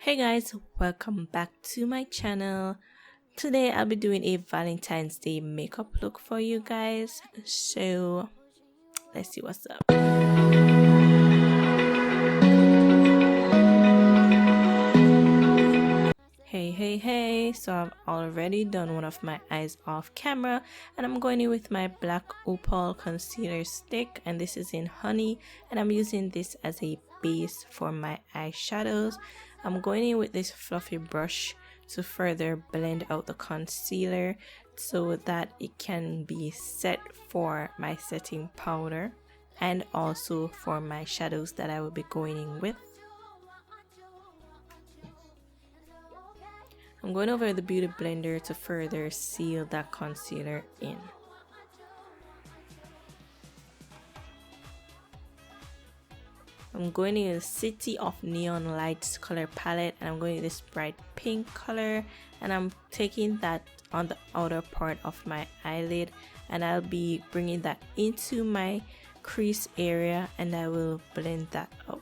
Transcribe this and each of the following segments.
Hey guys, welcome back to my channel. Today I'll be doing a Valentine's Day makeup look for you guys. So let's see what's up. Hey, so I've already done one of my eyes off camera and I'm going in with my black opal concealer stick, and this is in honey, and I'm using this as a base for my eyeshadows. I'm going in with this fluffy brush to further blend out the concealer so that it can be set for my setting powder and also for my shadows that I will be going in with. I'm going over the beauty blender to further seal that concealer in. I'm going in the City of Neon Lights color palette, and I'm going in this bright pink color, and I'm taking that on the outer part of my eyelid, and I'll be bringing that into my crease area and I will blend that out.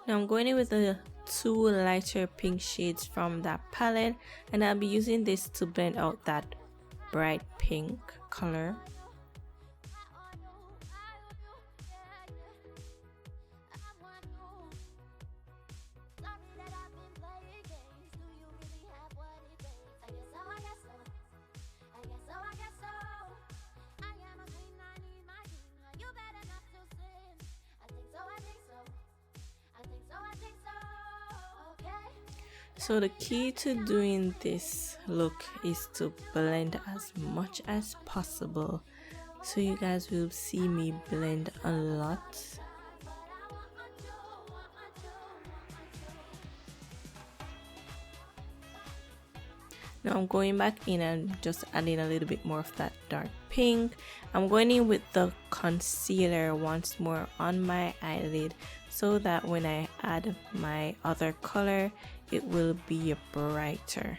Now I'm going in with the two lighter pink shades from that palette, and I'll be using this to blend out that bright pink color. So the key to doing this look is to blend as much as possible. So you guys will see me blend a lot. Now I'm going back in and just adding a little bit more of that dark pink. I'm going in with the concealer once more on my eyelid so that when I add my other color, it will be brighter.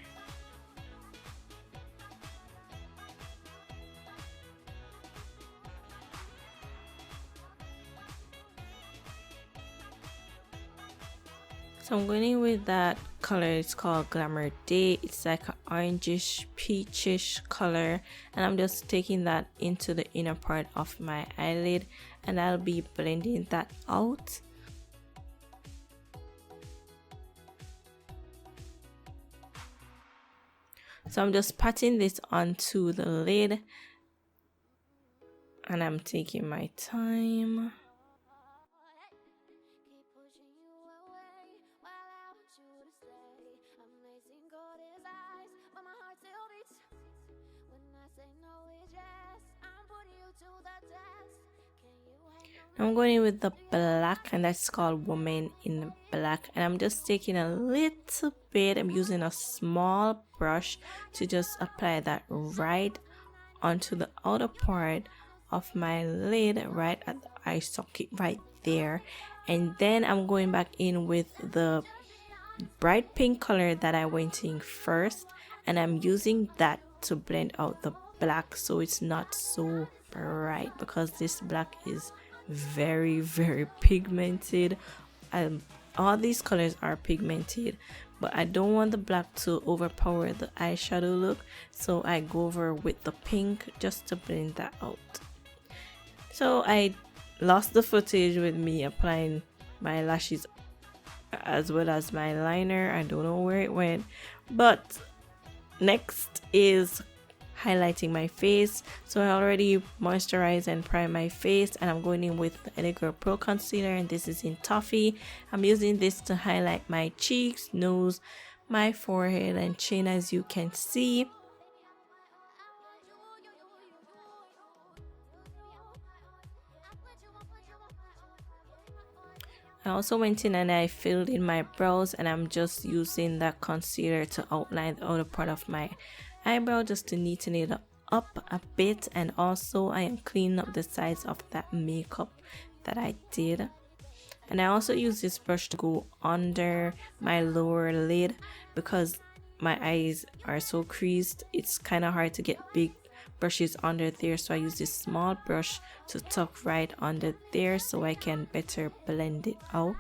So I'm going in with that color. It's called Glamour Day. It's like an orangish peachish color, and I'm just taking that into the inner part of my eyelid and I'll be blending that out. So I'm just patting this onto the lid and I'm taking my time. I'm going in with the black, and that's called Woman in Black, and I'm just taking a little bit. I'm using a small brush to just apply that right onto the outer part of my lid, right at the eye socket right there. And then I'm going back in with the bright pink color that I went in first, and I'm using that to blend out the black so it's not so bright, because this black is very pigmented. All these colors are pigmented, but I don't want the black to overpower the eyeshadow look, so I go over with the pink just to blend that out. So I lost the footage with me applying my lashes as well as my liner. I don't know where it went, but next is highlighting my face. So I already moisturized and primed my face, and I'm going in with the Elegir Pro concealer, and this is in Toffee. I'm using this to highlight my cheeks, nose, my forehead and chin, as you can see. I also went in and I filled in my brows, and I'm just using that concealer to outline the outer part of my eyebrow just to neaten it up a bit. And also I am cleaning up the sides of that makeup that I did. And I also use this brush to go under my lower lid because my eyes are so creased. It's kind of hard to get big brushes under there, so I use this small brush to tuck right under there so I can better blend it out.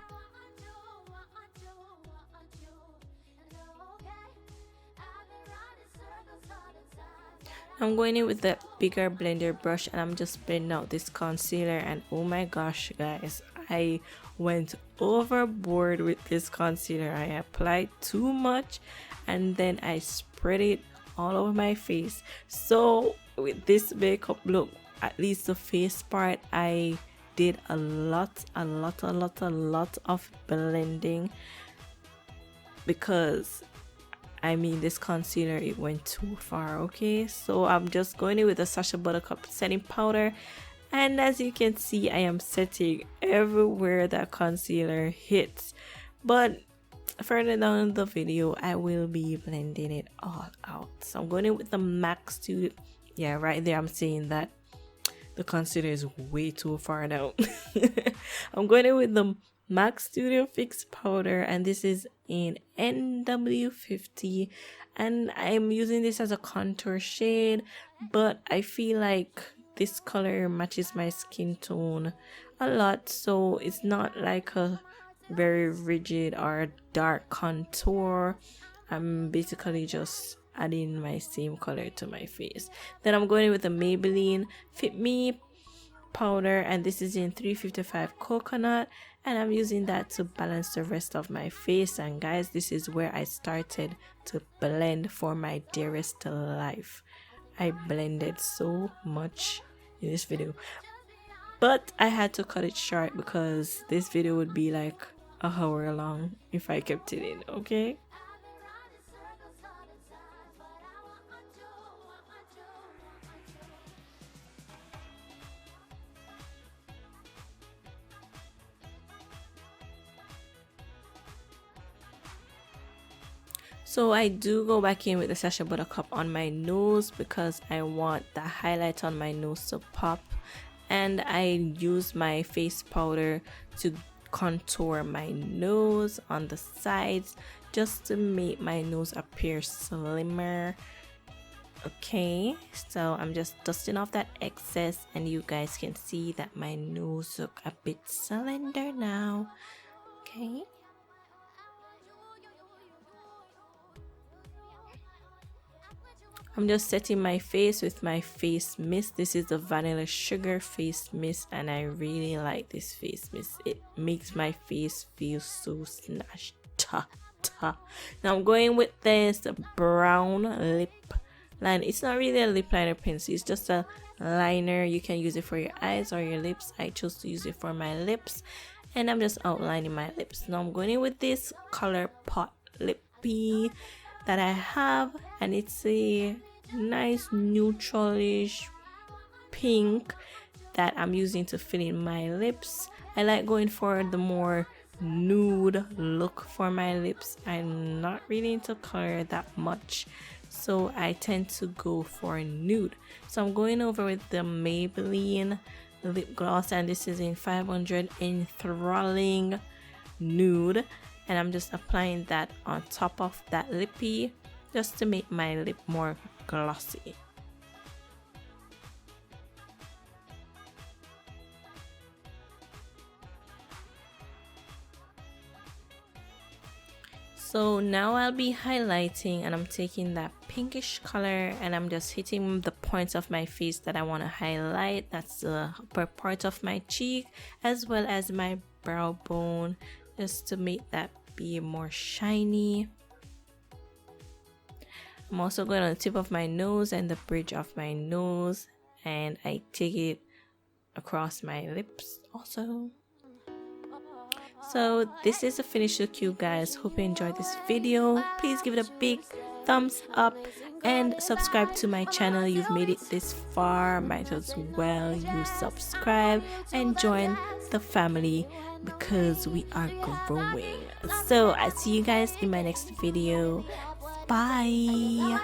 I'm going in with the bigger blender brush and I'm just blending out this concealer, and oh my gosh guys, I went overboard with this concealer. I applied too much and then I spread it all over my face. So with this makeup look, at least the face part, I did a lot of blending because I mean this concealer, it went too far. Okay, so I'm just going in with a Sacha Buttercup setting powder, and as you can see, I am setting everywhere that concealer hits, but further down in the video I will be blending it all out. So I'm going in with the MAC Studio. Yeah, right there I'm saying that the concealer is way too far now. I'm going in with the MAC Studio Fix powder, and this is in NW50, and I'm using this as a contour shade, but I feel like this color matches my skin tone a lot, so it's not like a very rigid or dark contour. I'm basically just adding my same color to my face. Then I'm going with the Maybelline Fit Me powder, and this is in 355 coconut, and I'm using that to balance the rest of my face. And guys, this is where I started to blend for my dearest life. I blended so much in this video, but I had to cut it short because this video would be like an hour long if I kept it in. Okay, so I do go back in with the Sacha Buttercup on my nose because I want the highlight on my nose to pop, and I use my face powder to contour my nose on the sides just to make my nose appear slimmer. Okay, so I'm just dusting off that excess, and you guys can see that my nose look a bit slender now. Okay, I'm just setting my face with my face mist. This is the Vanilla Sugar face mist, and I really like this face mist. It makes my face feel so snatched. Now I'm going with this brown lip line. It's not really a lip liner pencil, it's just a liner. You can use it for your eyes or your lips. I chose to use it for my lips, and I'm just outlining my lips. Now I'm going in with this Color Pot Lippy that I have, and it's a nice neutralish pink that I'm using to fill in my lips. I like going for the more nude look for my lips. I'm not really into color that much, so I tend to go for nude. So I'm going over with the Maybelline lip gloss, and this is in 500 Enthralling Nude, and I'm just applying that on top of that lippy just to make my lip more glossy. So now I'll be highlighting, and I'm taking that pinkish color and I'm just hitting the points of my face that I want to highlight. That's the upper part of my cheek as well as my brow bone, just to make that be more shiny. I'm also going on the tip of my nose and the bridge of my nose, and I take it across my lips also. So this is the finished look, you guys. Hope you enjoyed this video. Please give it a big thumbs up and subscribe to my channel. You've made it this far, might as well you subscribe and join the family because we are growing. So I see you guys in my next video. Bye.